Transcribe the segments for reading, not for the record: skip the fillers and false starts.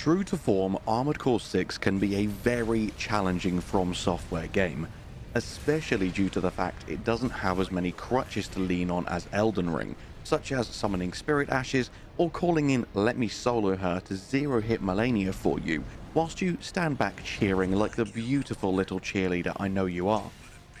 True to form, Armored Core 6 can be a very challenging From Software game, especially due to the fact it doesn't have as many crutches to lean on as Elden Ring, such as summoning Spirit Ashes or calling in Let Me Solo Her to zero-hit Melania for you, whilst you stand back cheering like the beautiful little cheerleader I know you are.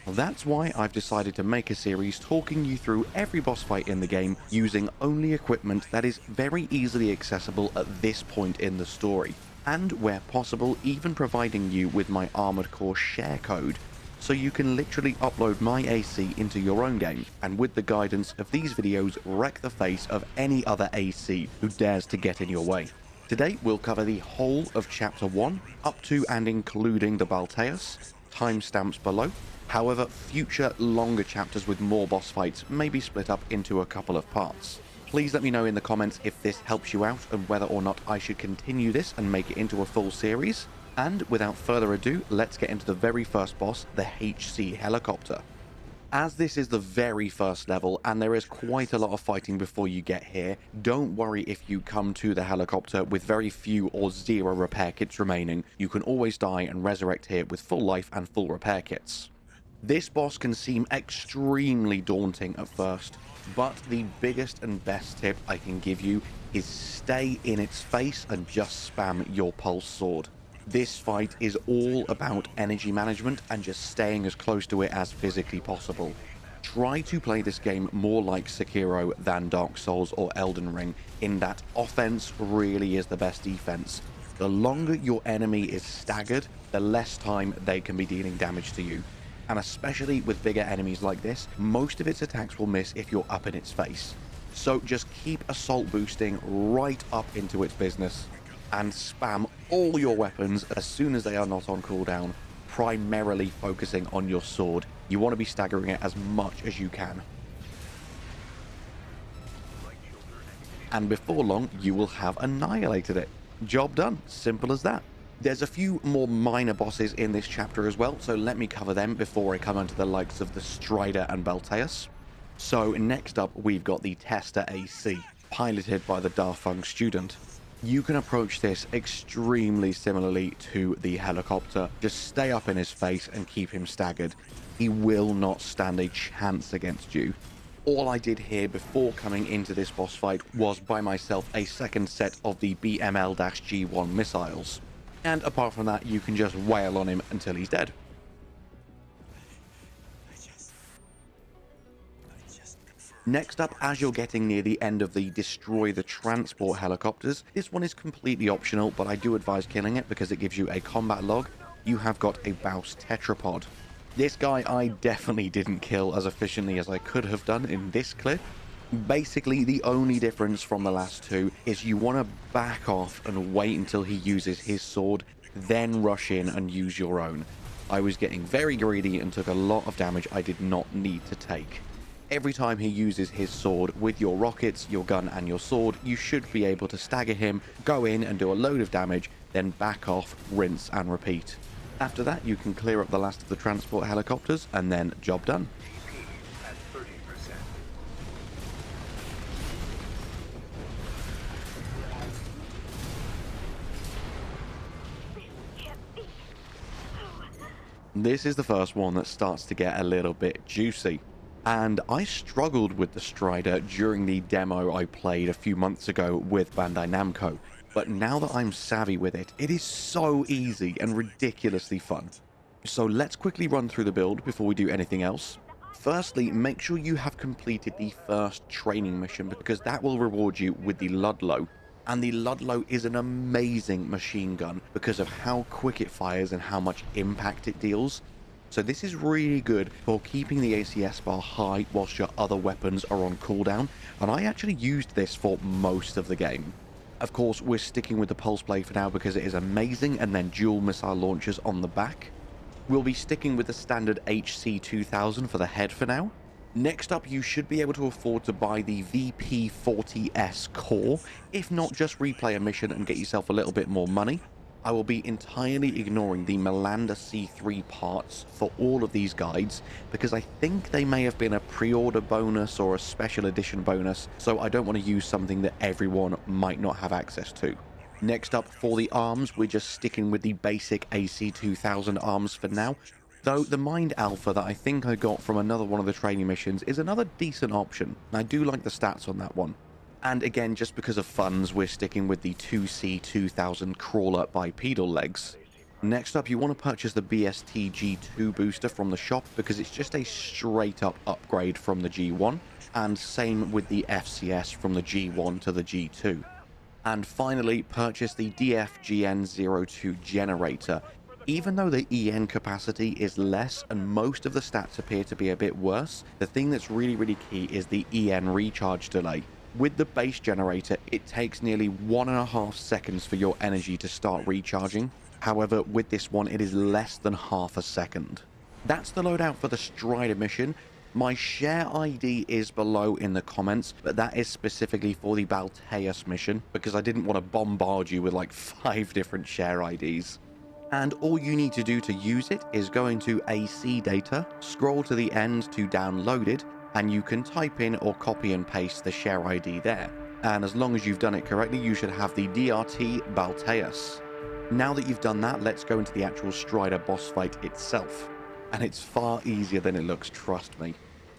That's why I've decided to make a series talking you through every boss fight in the game using only equipment that is very easily accessible at this point in the story, and where possible even providing you with my Armored Core share code, so you can literally upload my AC into your own game, and with the guidance of these videos wreck the face of any other AC who dares to get in your way. Today we'll cover the whole of Chapter 1, up to and including the Balteus, timestamps below. However, future longer chapters with more boss fights may be split up into a couple of parts. Please let me know in the comments if this helps you out and whether or not I should continue this and make it into a full series. And without further ado, let's get into the very first boss, the HC helicopter. As this is the very first level and there is quite a lot of fighting before you get here, don't worry if you come to the helicopter with very few or zero repair kits remaining. You can always die and resurrect here with full life and full repair kits. This boss can seem extremely daunting at first, but the biggest and best tip I can give you is stay in its face and just spam your pulse sword. This fight is all about energy management and just staying as close to it as physically possible. Try to play this game more like Sekiro than Dark Souls or Elden Ring, in that offense really is the best defense. The longer your enemy is staggered, the less time they can be dealing damage to you. And especially with bigger enemies like this, most of its attacks will miss if you're up in its face. So just keep assault boosting right up into its business, and spam all your weapons as soon as they are not on cooldown, primarily focusing on your sword. You want to be staggering it as much as you can. And before long, you will have annihilated it. Job done. Simple as that. There's a few more minor bosses in this chapter as well, so let me cover them before I come onto the likes of the Strider and Balteus. So next up, we've got the Tester AC, piloted by the Darfung student. You can approach this extremely similarly to the helicopter. Just stay up in his face and keep him staggered. He will not stand a chance against you. All I did here before coming into this boss fight was buy myself a second set of the BML-G1 missiles. And apart from that, you can just wail on him until he's dead. Next up, as you're getting near the end of the Destroy the Transport helicopters, this one is completely optional, but I do advise killing it because it gives you a combat log. You have got a BAWS Tetrapod. This guy I definitely didn't kill as efficiently as I could have done in this clip. Basically, the only difference from the last two is you want to back off and wait until he uses his sword, then rush in and use your own. I was getting very greedy and took a lot of damage I did not need to take. Every time he uses his sword with your rockets, your gun and your sword, you should be able to stagger him, go in and do a load of damage, then back off, rinse and repeat. After that, you can clear up the last of the transport helicopters and then job done. This is the first one that starts to get a little bit juicy. And I struggled with the Strider during the demo I played a few months ago with Bandai Namco. But now that I'm savvy with it, it is so easy and ridiculously fun. So let's quickly run through the build before we do anything else. Firstly, make sure you have completed the first training mission because that will reward you with the Ludlow. And the Ludlow is an amazing machine gun because of how quick it fires and how much impact it deals. So this is really good for keeping the ACS bar high whilst your other weapons are on cooldown, and I actually used this for most of the game. Of course, we're sticking with the pulse play for now because it is amazing, and then dual missile launchers on the back. We'll be sticking with the standard HC2000 for the head for now. Next up, you should be able to afford to buy the VP40S core, if not just replay a mission and get yourself a little bit more money. I will be entirely ignoring the Melander C3 parts for all of these guides because I think they may have been a pre-order bonus or a special edition bonus, so I don't want to use something that everyone might not have access to. Next up, for the arms, we're just sticking with the basic AC 2000 arms for now, though the Mind Alpha that I think I got from another one of the training missions is another decent option. I do like the stats on that one. And again, just because of funds, we're sticking with the 2C 2000 crawler bipedal legs. Next up, you want to purchase the BST G2 booster from the shop because it's just a straight up upgrade from the G1, and same with the FCS from the G1 to the G2. And finally, purchase the DFGN02 generator. Even though the EN capacity is less and most of the stats appear to be a bit worse, the thing that's really key is the EN recharge delay. With the base generator, it takes nearly 1.5 seconds for your energy to start recharging. However, with this one, it is less than half a second. That's the loadout for the Strider mission. My share ID is below in the comments, but that is specifically for the Balteus mission because I didn't want to bombard you with like 5 different share IDs. And all you need to do to use it is go into AC data, scroll to the end to download it, and you can type in or copy and paste the share ID there. And as long as you've done it correctly, you should have the DRT Balteus. Now that you've done that, let's go into the actual Strider boss fight itself. And it's far easier than it looks, trust me.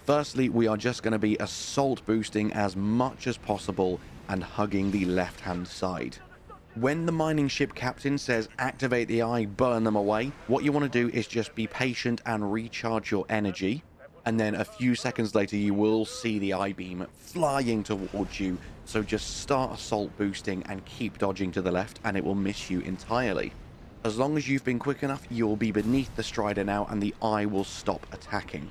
Firstly, we are just going to be assault boosting as much as possible and hugging the left-hand side. When the mining ship captain says activate the eye, burn them away, what you want to do is just be patient and recharge your energy. And then a few seconds later, you will see the eye beam flying towards you. So just start assault boosting and keep dodging to the left and it will miss you entirely. As long as you've been quick enough, you'll be beneath the Strider now and the eye will stop attacking.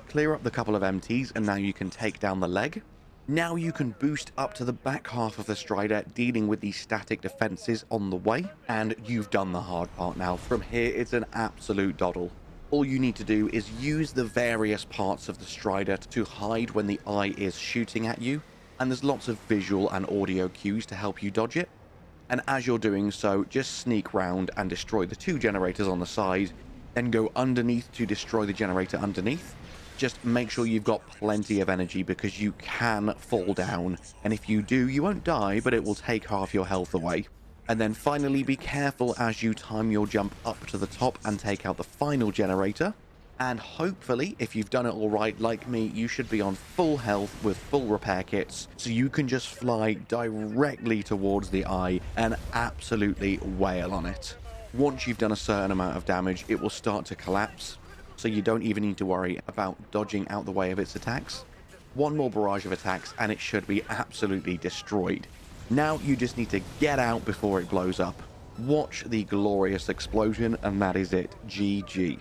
Clear up the couple of MTs and now you can take down the leg. Now you can boost up to the back half of the Strider, dealing with the static defenses on the way. And you've done the hard part now. From here, it's an absolute doddle. All you need to do is use the various parts of the Strider to hide when the eye is shooting at you. And there's lots of visual and audio cues to help you dodge it. And as you're doing so, just sneak round and destroy the 2 generators on the side, then go underneath to destroy the generator underneath. Just make sure you've got plenty of energy because you can fall down, and if you do, you won't die, but it will take half your health away. And then finally, be careful as you time your jump up to the top and take out the final generator. And hopefully, if you've done it all right, like me, you should be on full health with full repair kits, so you can just fly directly towards the eye and absolutely wail on it. Once you've done a certain amount of damage, it will start to collapse, so you don't even need to worry about dodging out the way of its attacks. One more barrage of attacks and it should be absolutely destroyed. Now you just need to get out before it blows up. Watch the glorious explosion and that is it. GG.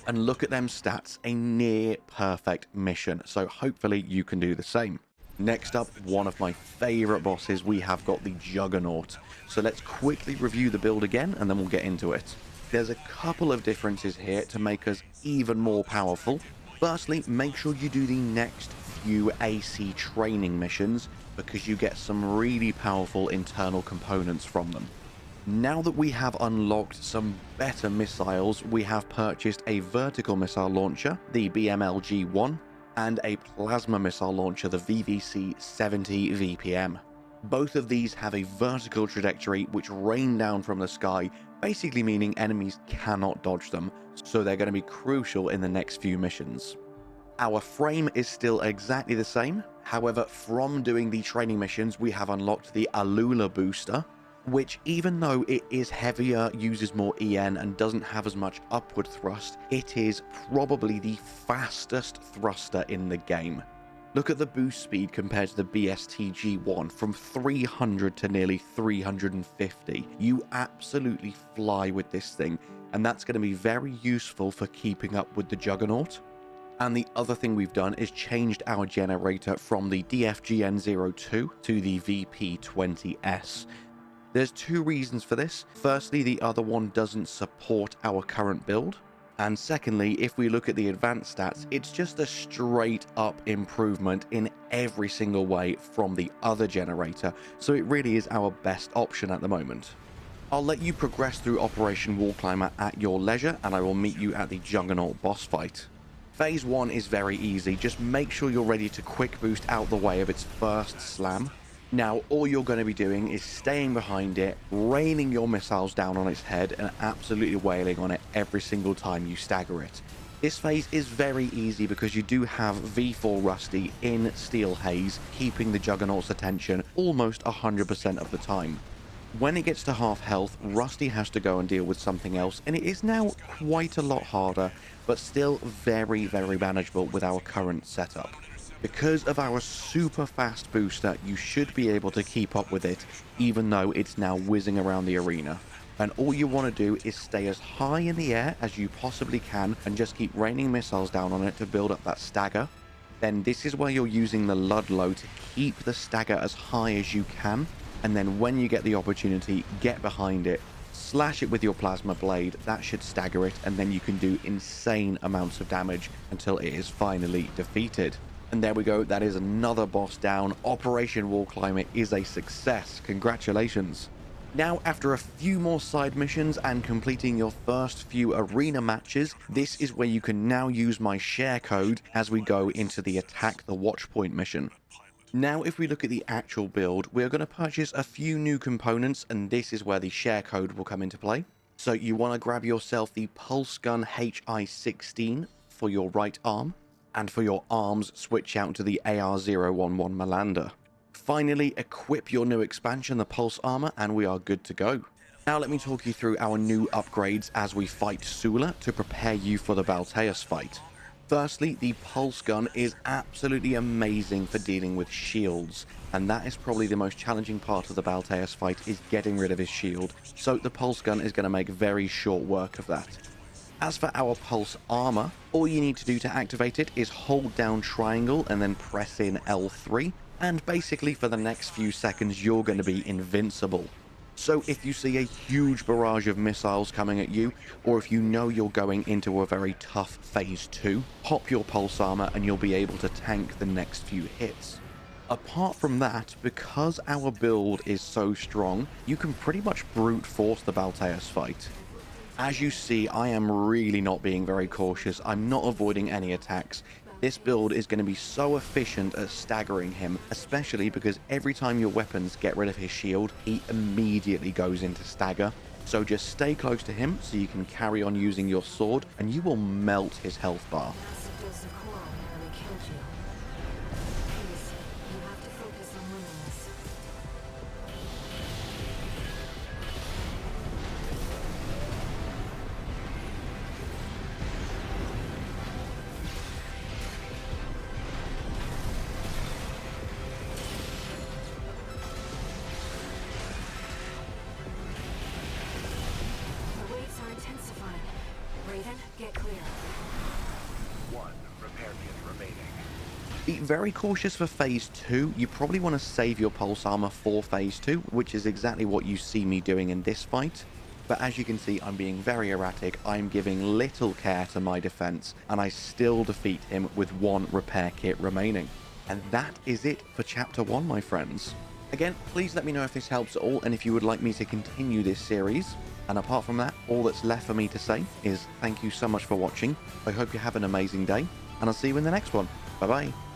And look at them stats, a near perfect mission, so hopefully you can do the same. Next up, one of my favorite bosses, we have got the Juggernaut. So let's quickly review the build again and then we'll get into it. There's a couple of differences here to make us even more powerful. Firstly, make sure you do the next few AC training missions because you get some really powerful internal components from them. Now that we have unlocked some better missiles, we have purchased a vertical missile launcher, the BMLG-1, and a plasma missile launcher, the VVC-70 VPM. Both of these have a vertical trajectory which rain down from the sky, basically meaning enemies cannot dodge them, so they're going to be crucial in the next few missions. Our frame is still exactly the same, however, from doing the training missions, we have unlocked the Alula booster, which even though it is heavier, uses more EN and doesn't have as much upward thrust, it is probably the fastest thruster in the game. Look at the boost speed compared to the BST G1 from 300 to nearly 350. You absolutely fly with this thing, and that's going to be very useful for keeping up with the Juggernaut. And the other thing we've done is changed our generator from the DFGN02 to the VP20S. There's 2 reasons for this. Firstly, the other one doesn't support our current build. And secondly, if we look at the advanced stats, it's just a straight up improvement in every single way from the other generator, so it really is our best option at the moment. I'll let you progress through Operation Wall Climber at your leisure, and I will meet you at the Juggernaut boss fight. Phase 1 is very easy, just make sure you're ready to quick boost out the way of its first slam. Now, all you're going to be doing is staying behind it, raining your missiles down on its head, and absolutely wailing on it every single time you stagger it. This phase is very easy because you do have V4 Rusty in Steel Haze, keeping the Juggernaut's attention almost 100% of the time. When it gets to half health, Rusty has to go and deal with something else, and it is now quite a lot harder, but still very, very manageable with our current setup. Because of our super fast booster, you should be able to keep up with it, even though it's now whizzing around the arena. And all you want to do is stay as high in the air as you possibly can and just keep raining missiles down on it to build up that stagger. Then this is where you're using the Ludlow to keep the stagger as high as you can. And then when you get the opportunity, get behind it, slash it with your plasma blade, that should stagger it, and then you can do insane amounts of damage until it is finally defeated. And there we go, that is another boss down. Operation Wall Climber is a success. Congratulations. Now, after a few more side missions and completing your first few arena matches, this is where you can now use my share code as we go into the Attack the Watchpoint mission. Now, if we look at the actual build, we're going to purchase a few new components, and this is where the share code will come into play. So you want to grab yourself the Pulse Gun HI-16 for your right arm, and for your arms, switch out to the AR-011 Melander. Finally, equip your new expansion, the Pulse Armor, and we are good to go. Now let me talk you through our new upgrades as we fight Sullia to prepare you for the Balteus fight. Firstly, the Pulse Gun is absolutely amazing for dealing with shields, and that is probably the most challenging part of the Balteus fight, is getting rid of his shield, so the Pulse Gun is going to make very short work of that. As for our Pulse Armor, all you need to do to activate it is hold down triangle and then press in L3, and basically for the next few seconds you're going to be invincible. So if you see a huge barrage of missiles coming at you, or if you know you're going into a very tough phase 2, pop your Pulse Armor and you'll be able to tank the next few hits. Apart from that, because our build is so strong, you can pretty much brute force the Balteus fight. As you see, I am really not being very cautious. I'm not avoiding any attacks. This build is going to be so efficient at staggering him, especially because every time your weapons get rid of his shield, he immediately goes into stagger. So just stay close to him so you can carry on using your sword, and you will melt his health bar. Get clear. 1 repair kit remaining. Be very cautious for phase 2. You probably want to save your Pulse Armor for phase 2, which is exactly what you see me doing in this fight. But as you can see, I'm being very erratic. I'm giving little care to my defense, and I still defeat him with 1 repair kit remaining. And that is it for chapter 1, my friends. Again, please let me know if this helps at all and if you would like me to continue this series. And apart from that, all that's left for me to say is thank you so much for watching. I hope you have an amazing day, and I'll see you in the next one. Bye bye.